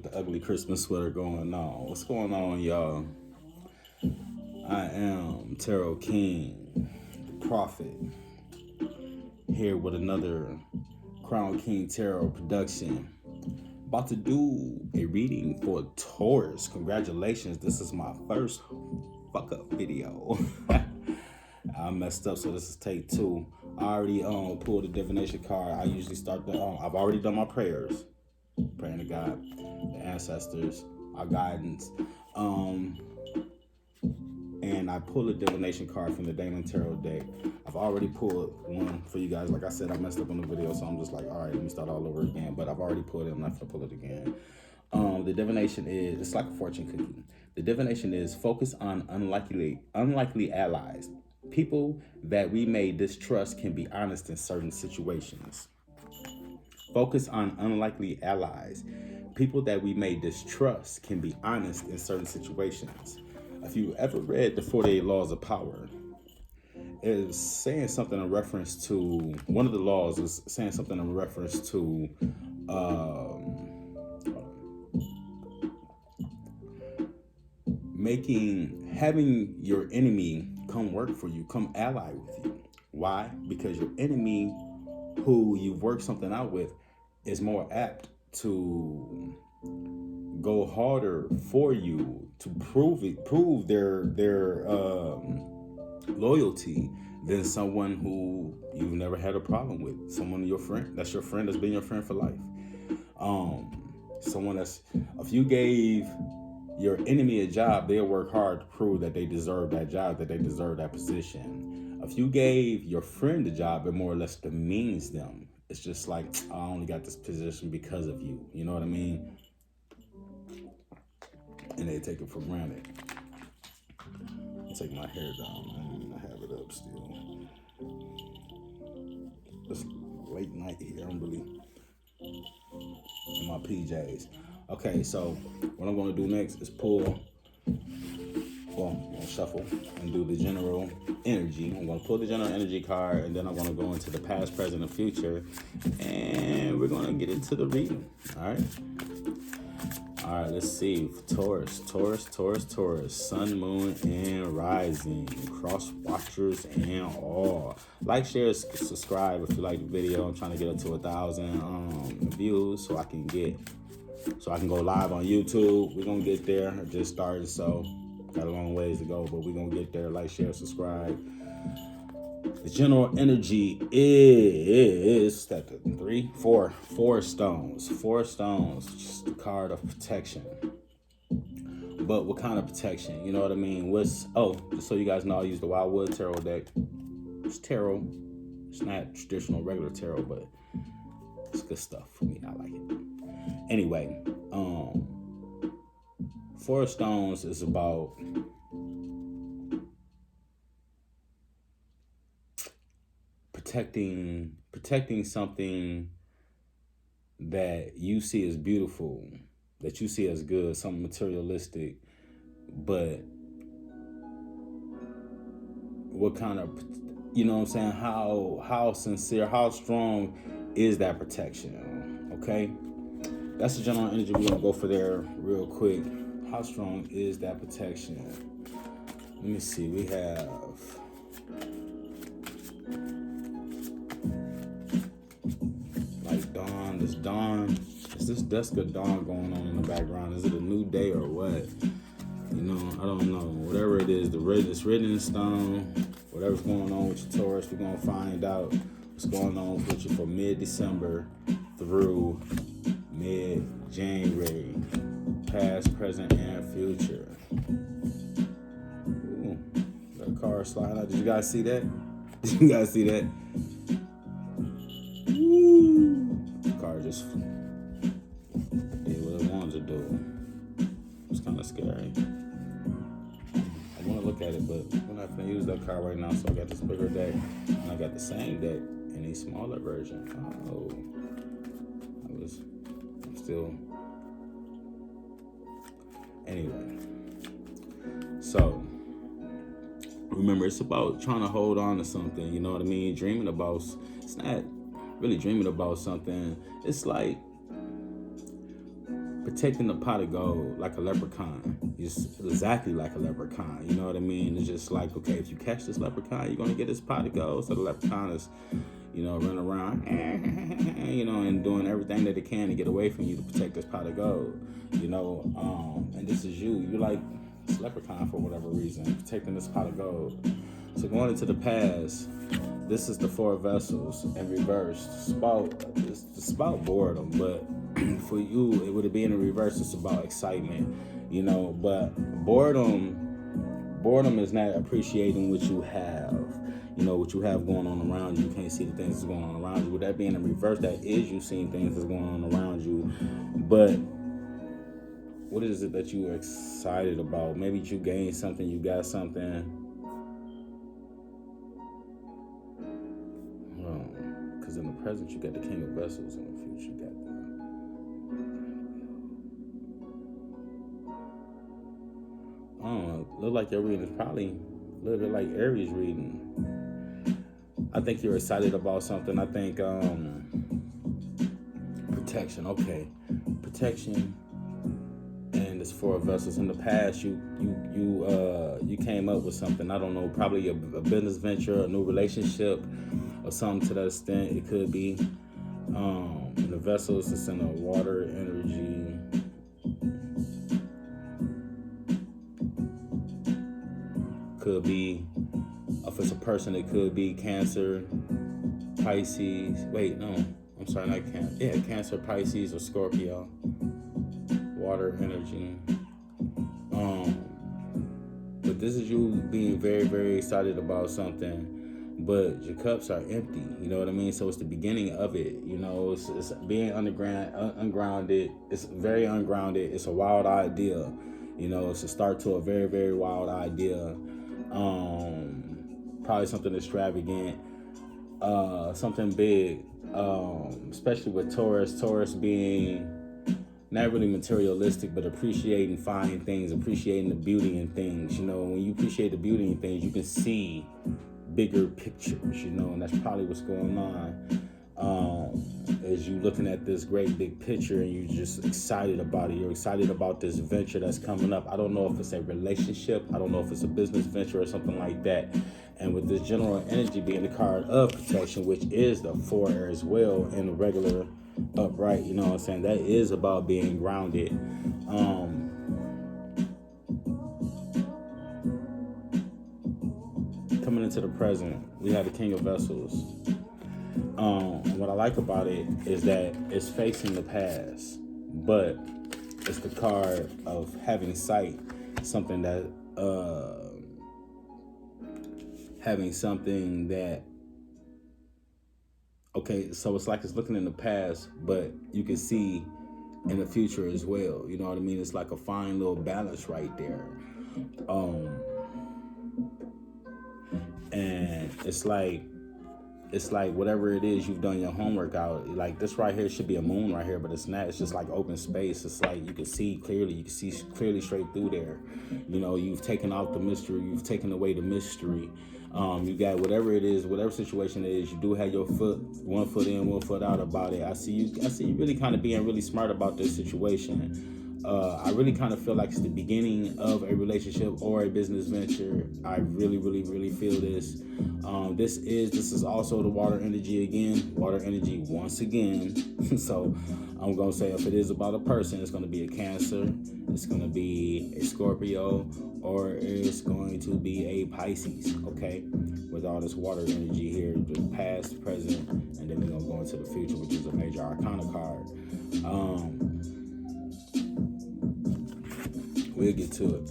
with the ugly Christmas sweater going on. What's going on, y'all? I am Tarot King, the Prophet, here with another Crown King Tarot production. About to do a reading for Taurus. Congratulations, this is my first fuck up video. I messed up, so this is take two. I already pulled the divination card. I usually start the I've already done my prayers, praying to God, the ancestors, our guidance, and I pulled a divination card from the Damon Tarot deck. I've already pulled one for you guys. Like I said, I messed up on the video, so I'm just like, all right, let me start all over again. But I've already pulled it. I'm not gonna pull it again. The divination is, it's like a fortune cookie. The divination is focus on unlikely allies. People that we may distrust can be honest in certain situations. Focus on unlikely allies. People that we may distrust can be honest in certain situations. If you ever read the 48 Laws of Power, it's saying something in reference to, one of the laws is saying something in reference to having your enemy come work for you, come ally with you. Why? Because your enemy who you've worked something out with is more apt to go harder for you to prove their loyalty than someone who you've never had a problem with. Someone your friend, that's your friend, that's been your friend for life. Someone that's, if you gave your enemy a job, they'll work hard to prove that they deserve that job, that they deserve that position. If you gave your friend a job, it more or less demeans them. It's just like, I only got this position because of you. You know what I mean? And they take it for granted. I'll take my hair down. I have it up still. It's late night here. I'm really in my PJs. Okay, so what I'm going to do next is pull, well, I'm going to shuffle and do the general energy. I'm going to pull the general energy card, and then I'm going to go into the past, present, and future, and we're going to get into the reading. All right, let's see. Taurus, sun, moon, and rising. Cross watchers and all. Like, share, subscribe if you like the video. I'm trying to get up to 1,000 views so I can go live on YouTube. We're gonna get there. I just started, so got a long ways to go, but we're gonna get there. Like, share, subscribe. The general energy is that four stones. Just a card of protection. But what kind of protection? You know what I mean? Just so you guys know, I use the Wildwood Tarot deck. It's tarot. It's not traditional regular tarot, but it's good stuff for me. I like it. Anyway, four stones is about protecting something that you see as beautiful, that you see as good, something materialistic, but what kind of, you know what I'm saying, how sincere, how strong is that protection? Okay, that's the general energy. We're gonna go for there real quick. How strong is that protection? Let me see. We have like dawn. This dawn. Is this dusk or dawn going on in the background? Is it a new day or what? You know, I don't know. Whatever it is, it's written in stone. Whatever's going on with your Taurus, we're gonna find out what's going on with you for mid-December through mid-January, past, present, and future. Ooh, got a car sliding out. Did you guys see that? Did you guys see that? Ooh, the car just did what it wanted to do. It's kind of scary. I want to look at it, but we're not going to use that car right now, so I got this bigger deck, and I got the same deck in a smaller version. Oh, I'm still, anyway. So, remember, it's about trying to hold on to something, you know what I mean? Dreaming about, it's not really dreaming about something. It's like protecting the pot of gold like a leprechaun. It's exactly like a leprechaun. You know what I mean? It's just like, okay, if you catch this leprechaun, you're gonna get this pot of gold. So the leprechaun is, running around, and doing everything that it can to get away from you to protect this pot of gold. And this is you. You're like this leprechaun for whatever reason, protecting this pot of gold. So going into the past, this is the Four of Vessels in reverse. It's about boredom, but for you, it would be in the reverse. It's about excitement, But boredom is not appreciating what you have. What you have going on around you. You can't see the things that's going on around you. With that being in reverse, that is you seeing things that's going on around you. But what is it that you are excited about? Maybe you gained something, you got something. Because in the present, you got the King of Vessels. In the future, you got look like your reading is probably a little bit like Aries reading. I think you're excited about something. I think protection. Okay, protection. And it's Four of Vessels. In the past, you came up with something. I don't know, probably a business venture, a new relationship, or something to that extent. It could be. The vessels, it's in a water energy. Could be, if it's a person, it could be Cancer, Pisces. Wait, no, I'm sorry, not Cancer. Yeah, Cancer, Pisces, or Scorpio. Water energy. But this is you being very, very excited about something, but your cups are empty. You know what I mean? So it's the beginning of it. It's being ungrounded. It's very ungrounded. It's a wild idea. It's a start to a very, very wild idea. Probably something extravagant, something big, especially with Taurus. Taurus being not really materialistic, but appreciating fine things, appreciating the beauty in things. When you appreciate the beauty in things, you can see bigger pictures, and that's probably what's going on. As you looking at this great big picture and you're just excited about it. You're excited about this venture that's coming up. I don't know if it's a relationship. I don't know if it's a business venture or something like that. And with this general energy being the card of protection, which is the Four as well in the regular upright, you know what I'm saying? That is about being grounded. Coming into the present, we have the King of Vessels. What I like about it is that it's facing the past, but it's the card of having sight, something that okay, so it's like it's looking in the past, but you can see in the future as well. You know what I mean? It's like a fine little balance right there. And it's like whatever it is, you've done your homework out. Like this right here should be a moon right here, but it's not. It's just like open space. It's like you can see clearly. You can see clearly straight through there. You've taken out the mystery. You've taken away the mystery. You got whatever it is, whatever situation it is. You do have your one foot in, one foot out about it. I see you really kind of being really smart about this situation. I really kind of feel like it's the beginning of a relationship or a business venture. I really, really, really feel this. This is also the water energy again. Water energy once again. So I'm going to say if it is about a person, it's going to be a Cancer, it's going to be a Scorpio, or it's going to be a Pisces, okay? With all this water energy here, the past, present, and then we're going to go into the future, which is a major arcana card. We'll get to it.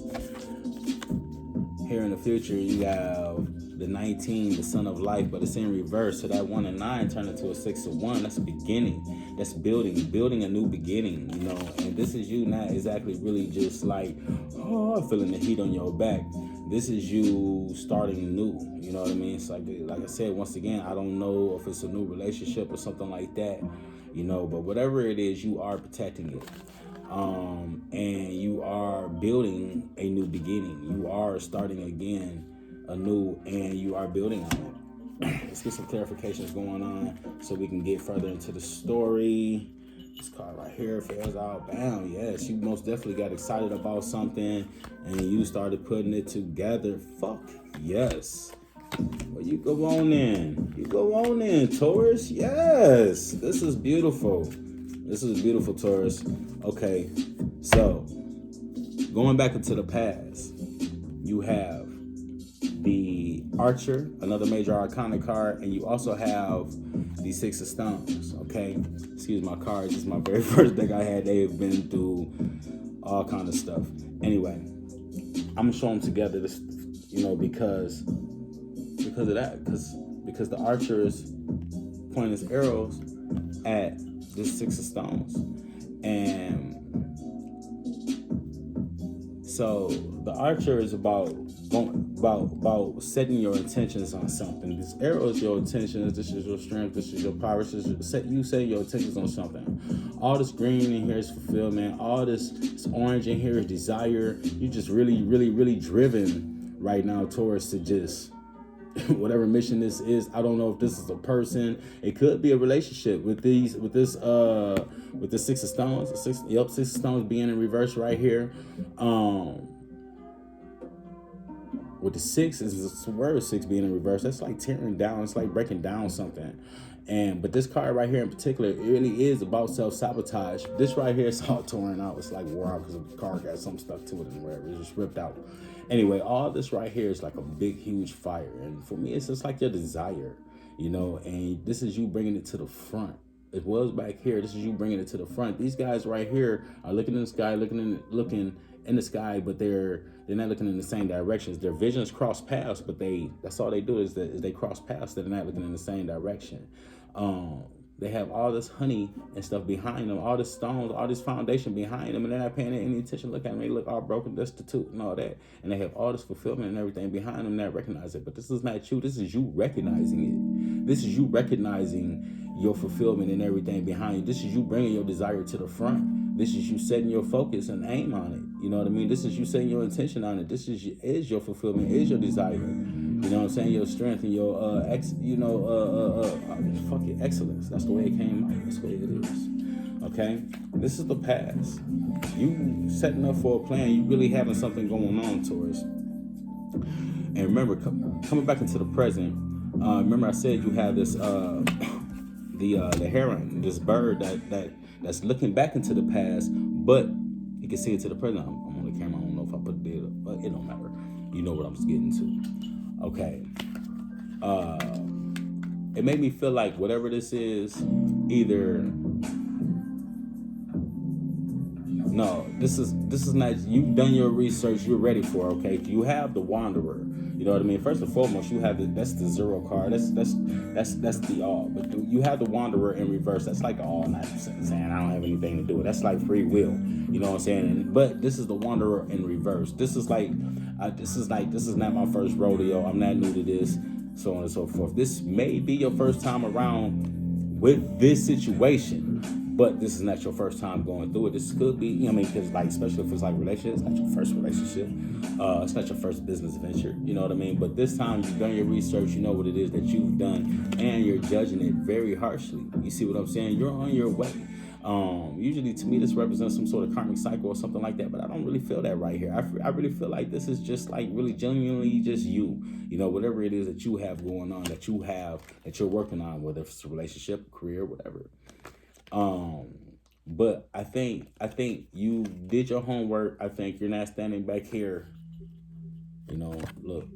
Here in the future, you have the 19, the Sun of Life, but it's in reverse. So that 1 and 9 turn into a 6 of 1. That's beginning. That's building a new beginning, And this is you not exactly really just like, feeling the heat on your back. This is you starting new. You know what I mean? It's like I said, once again, I don't know if it's a new relationship or something like that, but whatever it is, you are protecting it. And you are building a new beginning. You are starting again anew, and you are building on it. Let's get some clarifications going on so we can get further into the story. This card right here fails out. Bam. Yes, you most definitely got excited about something and you started putting it together. Fuck yes. Well, you go on in. You go on in, Taurus. Yes. This is beautiful. This is beautiful, Taurus. Okay. So, going back into the past, you have the Archer, another major arcana card, and you also have the Six of Stones. Okay, excuse my cards. This is my very first deck I had. They've been through all kind of stuff. Anyway, I'm gonna show them together. This, because of that, because the Archer is pointing his arrows at this Six of Stones, and so the Archer is about setting your intentions on something. This arrow is your intentions. This is your strength. This is your power. This is you setting your intentions on something. All this green in here is fulfillment. All this orange in here is desire. You're just really, really, really driven right now, Taurus, to just whatever mission this is. I don't know if this is a person. It could be a relationship with the Six of Stones. Six of Stones being in reverse right here. With the six is the word six being in reverse. That's like tearing down. It's like breaking down something. But this card right here in particular, it really is about self-sabotage. This right here is all torn out. It's like wow, because the card got some stuff to it and whatever. It's just ripped out. Anyway, all this right here is like a big, huge fire. And for me, it's just like your desire, and this is you bringing it to the front. It was back here. This is you bringing it to the front. These guys right here are looking in the sky, looking in the sky, but they're not looking in the same directions. Their visions cross paths, but that's all they do is they cross paths. They're not looking in the same direction. They have all this honey and stuff behind them, all this stones, all this foundation behind them, and they're not paying any attention. Look at them, they look all broken, destitute, and all that. And they have all this fulfillment and everything behind them, not recognize it. But this is not you. This is you recognizing it. This is you recognizing your fulfillment and everything behind you. This is you bringing your desire to the front. This is you setting your focus and aim on it. You know what I mean? This is you setting your intention on it. This is your fulfillment, is your desire. You know what I'm saying? Your strength and your excellence. That's the way it came out. That's the way it is. Okay? This is the past. You setting up for a plan. You really having something going on, Taurus. And remember, coming back into the present, remember I said you have this the heron, this bird that's looking back into the past, but you can see it to the present. I'm on the camera. I don't know if I put it there, but it don't matter. You know what I'm getting to. Okay. It made me feel like whatever this is, this is not, you've done your research, you're ready for it, okay? You have the Wanderer. You know what I mean? First and foremost, you have that's the zero card. That's the all. But you have the Wanderer in reverse. That's like all not saying I don't have anything to do with. That's like free will. You know what I'm saying? But this is the Wanderer in reverse. This is not my first rodeo. I'm not new to this, so on and so forth. This may be your first time around with this situation. But this is not your first time going through it. This could be, because especially if it's like relationship, it's not your first relationship. It's not your first business venture. You know what I mean? But this time you've done your research. You know what it is that you've done, and you're judging it very harshly. You see what I'm saying? You're on your way. Usually to me this represents some sort of karmic cycle or something like that, but I don't really feel that right here. I really feel like this is just like really genuinely just you, whatever it is that you have going on, that you're working on, whether it's a relationship, career, whatever. But I think you did your homework. I think you're not standing back here, look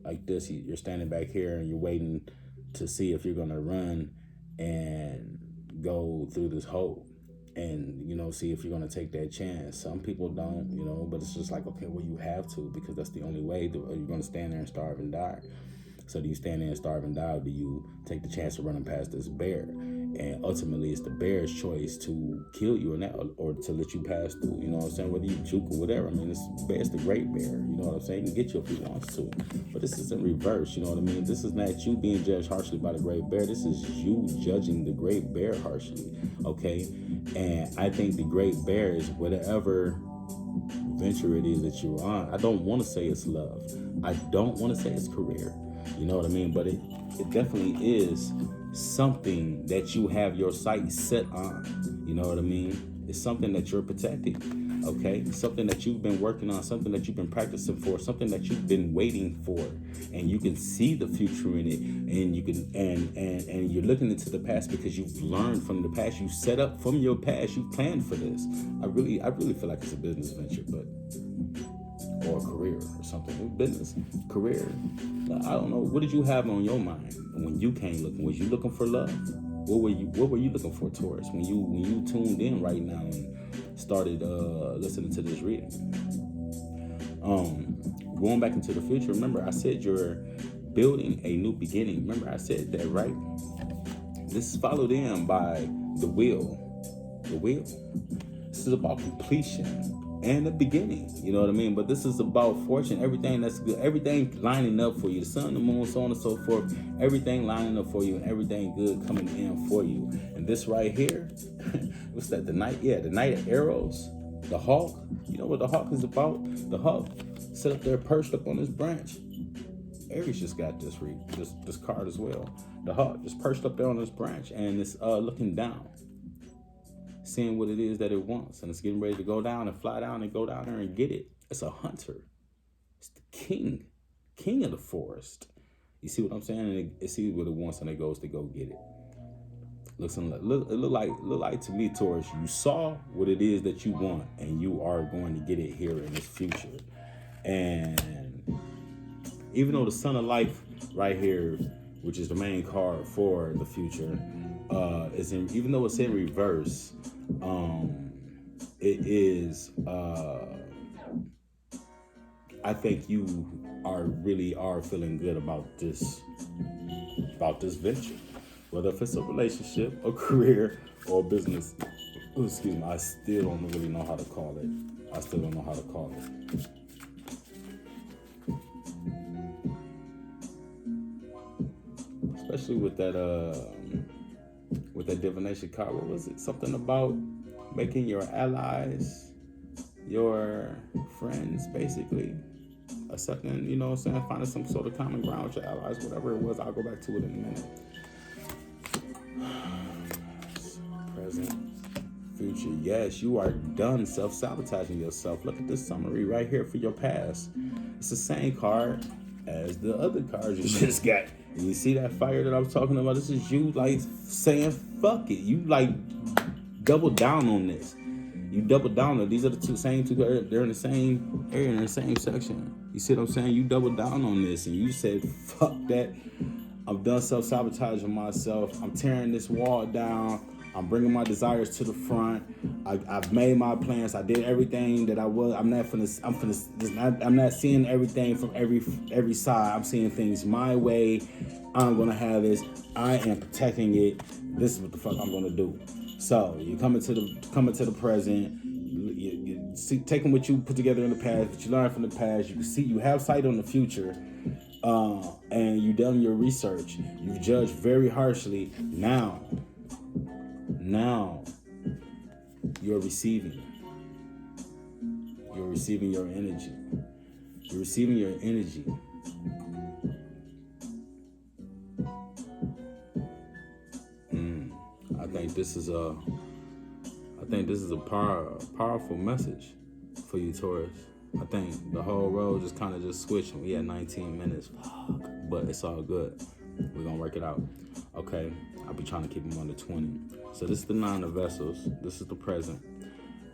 like this. You're standing back here and you're waiting to see if you're going to run and go through this hole and, see if you're going to take that chance. Some people don't, but it's just like, okay, well, you have to, because that's the only way. You're going to stand there and starve and die. So do you stand there and starve and die, or do you take the chance of running past this bear? And ultimately, it's the bear's choice to kill you or to let you pass through. You know what I'm saying? Whether you juke or whatever. I mean, it's the great bear. You know what I'm saying? He can get you if he wants to. But this is in reverse. You know what I mean? This is not you being judged harshly by the great bear. This is you judging the great bear harshly. Okay? And I think the great bear is whatever venture it is that you're on. I don't want to say it's love. I don't want to say it's career. You know what I mean? But it definitely is something that you have your sight set on. You know what I mean? It's something that you're protecting. Okay? Something that you've been working on, something that you've been practicing for, something that you've been waiting for. And you can see the future in it. And you can and you're looking into the past because you've learned from the past. You set up from your past, you planned for this. I really feel like it's a business venture, but or a career or something. Business, career. I don't know. What did you have on your mind when you came looking? Was you looking for love? What were you looking for, Taurus? When you tuned in right now and started listening to this reading. Going back into the future, remember I said you're building a new beginning. Remember I said that, right? This is followed in by the wheel. The wheel. This is about completion and the beginning, you know what I mean? But this is about fortune, everything that's good, everything lining up for you, the sun, the moon, so on and so forth, everything lining up for you and everything good coming in for you. And this right here, what's that, the knight? Yeah, the knight of arrows, the hawk. You know what the hawk is about? The hawk set up there perched up on this branch. Aries just got this card as well. The hawk just perched up there on this branch and it's looking down, seeing what it is that it wants, and it's getting ready to go down and fly down and go down there and get it. It's a hunter. It's the king of the forest. You see what I'm saying? And it sees what it wants and it goes to go get it. It look like to me, Taurus, you saw what it is that you want and you are going to get it here in this future. And even though the Sun of Life right here, which is the main card for the future, even though it's in reverse, it is I think you are feeling good about this venture, whether if it's a relationship, a career, or a business. Excuse me, I still don't really know how to call it. Especially with that divination card. What was it? Something about making your allies your friends, basically. Accepting, you know what I'm saying, finding some sort of common ground with your allies, whatever it was. I'll go back to it in a minute. Present, future. Yes, you are done self-sabotaging yourself. Look at this summary right here for your past. It's the same card as the other cards you just got. And you see that fire that I was talking about? This is you like saying fuck it. You like double down on this. You double down on these are the same two. They're in the same area, in the same section. You see what I'm saying? You double down on this and you said fuck that. I'm done self-sabotaging myself. I'm tearing this wall down. I'm bringing my desires to the front. I've made my plans. I did everything that I was. I'm not seeing everything from every side. I'm seeing things my way. I'm gonna have this. I am protecting it. This is what the fuck I'm gonna do. So you coming to the present. You see, taking what you put together in the past, what you learned from the past. You can see you have sight on the future. And you've done your research. You've judged very harshly. Now you're receiving. You're receiving your energy. You're receiving your energy. I think this is a powerful message for you, Taurus. I think the whole road just kind of just switched. We had 19 minutes. Fuck. But it's all good. We're going to work it out. Okay. I'll be trying to keep them under 20. So this is the 9 of vessels. This is the present.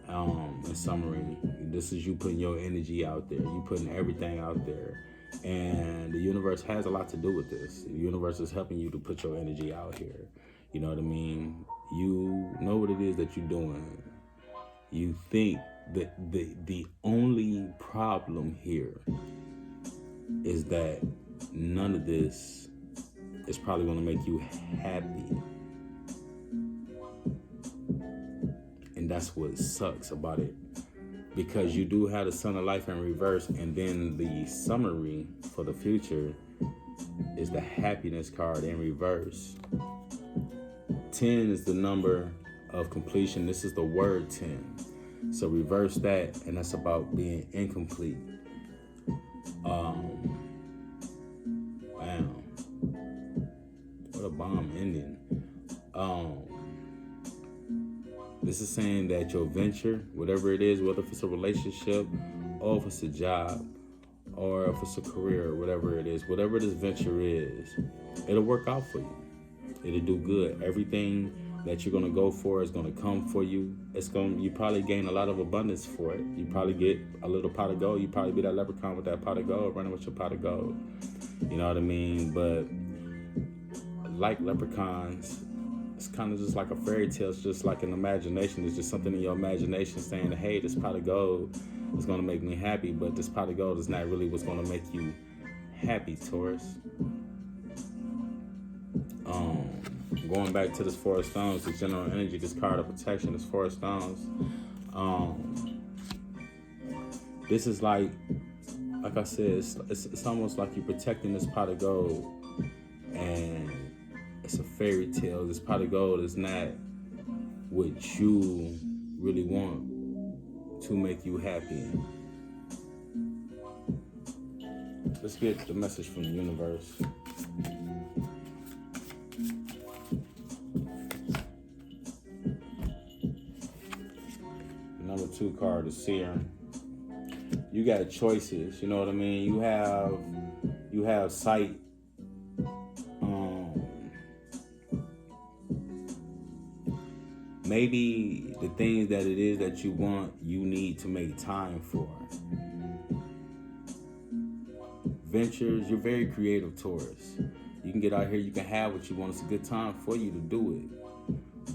In summary, this is you putting your energy out there. You putting everything out there. And the universe has a lot to do with this. The universe is helping you to put your energy out here. You know what I mean? You know what it is that you're doing. You think that the only problem here is that none of this is probably going to make you happy. And that's what sucks about it. Because you do have the Sun of Life in reverse, and then the summary for the future is the happiness card in reverse. 10 is the number of completion. This is the word 10. So reverse that, and that's about being incomplete. Bam. bomb ending. This is saying that your venture, whatever it is, whether if it's a relationship or if it's a job or if it's a career, whatever it is, whatever this venture is, it'll work out for you. It'll do good. Everything that you're gonna go for is gonna come for you. You probably gain a lot of abundance for it. You probably get a little pot of gold. You probably be that leprechaun with that pot of gold, running with your pot of gold. You know what I mean? But like leprechauns, it's kind of just like a fairy tale. It's just like an imagination. It's just something in your imagination saying, hey, this pot of gold is going to make me happy. But this pot of gold is not really what's going to make you happy, Taurus. Going back to this Four of Stones, the general energy, this card of protection, this Four of Stones. This is like I said, it's almost like you're protecting this pot of gold. And it's a fairy tale. This pot of gold is not what you really want to make you happy. Let's get the message from the universe. Number 2 card is Seer. You got choices, you know what I mean? You have sight. Maybe the things that it is that you want, you need to make time for. Ventures, you're very creative, Taurus. You can get out here, you can have what you want. It's a good time for you to do it.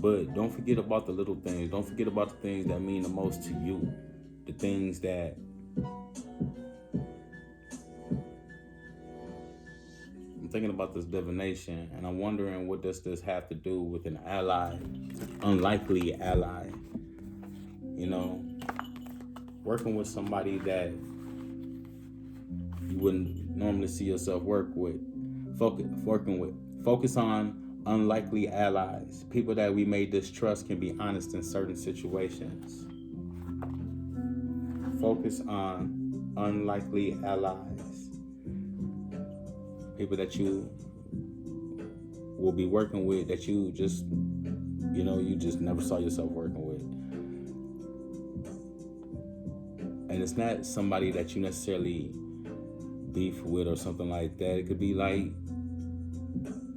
But don't forget about the little things. Don't forget about the things that mean the most to you. The things that I'm thinking about this divination, and I'm wondering, what does this have to do with an ally, unlikely ally? You know, working with somebody that you wouldn't normally see yourself work with. Focus on unlikely allies. People that we may distrust can be honest in certain situations. Focus on unlikely allies. People that you will be working with that you just never saw yourself working with. And it's not somebody that you necessarily beef with or something like that. It could be like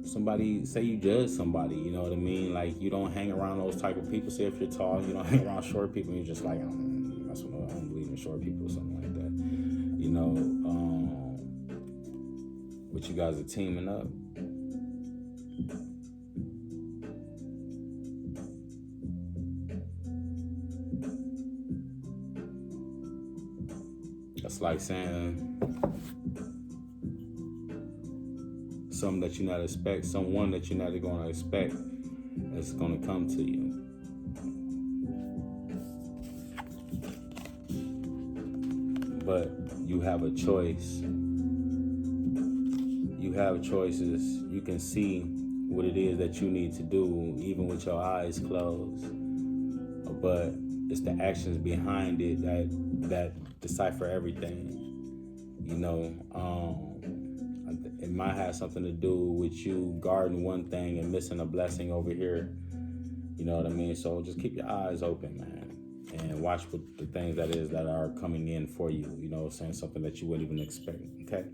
somebody, say you judge somebody, you know what I mean? Like, you don't hang around those type of people. Say if you're tall, you don't hang around short people, and you're just like, I don't believe in short people or something like that. You know, but you guys are teaming up. That's like saying something that you're not expect, someone that you're not going to expect is going to come to you. But you have a choice. You have choices. You can see what it is that you need to do, even with your eyes closed. But it's the actions behind it that decipher everything. You know, it might have something to do with you guarding one thing and missing a blessing over here. You know what I mean? So just keep your eyes open, man, and watch what the things that is that are coming in for you. You know, saying something that you wouldn't even expect. Okay.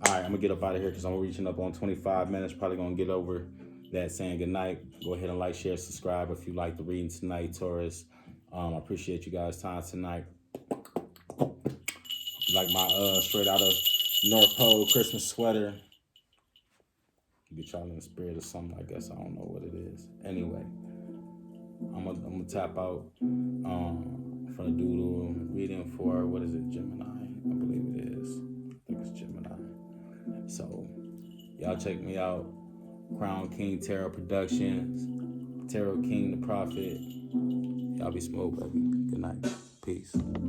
All right, I'm gonna get up out of here because I'm reaching up on 25 minutes. Probably gonna get over that saying goodnight. Go ahead and like, share, subscribe if you like the reading tonight, Taurus. I appreciate you guys' time tonight. Like my straight out of North Pole Christmas sweater. Get y'all in the spirit of something, I guess. I don't know what it is. Anyway, I'm gonna tap out from the doodle reading for, what is it, Gemini? I believe it is. I think it's Gemini. So, y'all check me out. Crown King Tarot Productions. Tarot King the Prophet. Y'all be smooth, baby. Good night. Peace.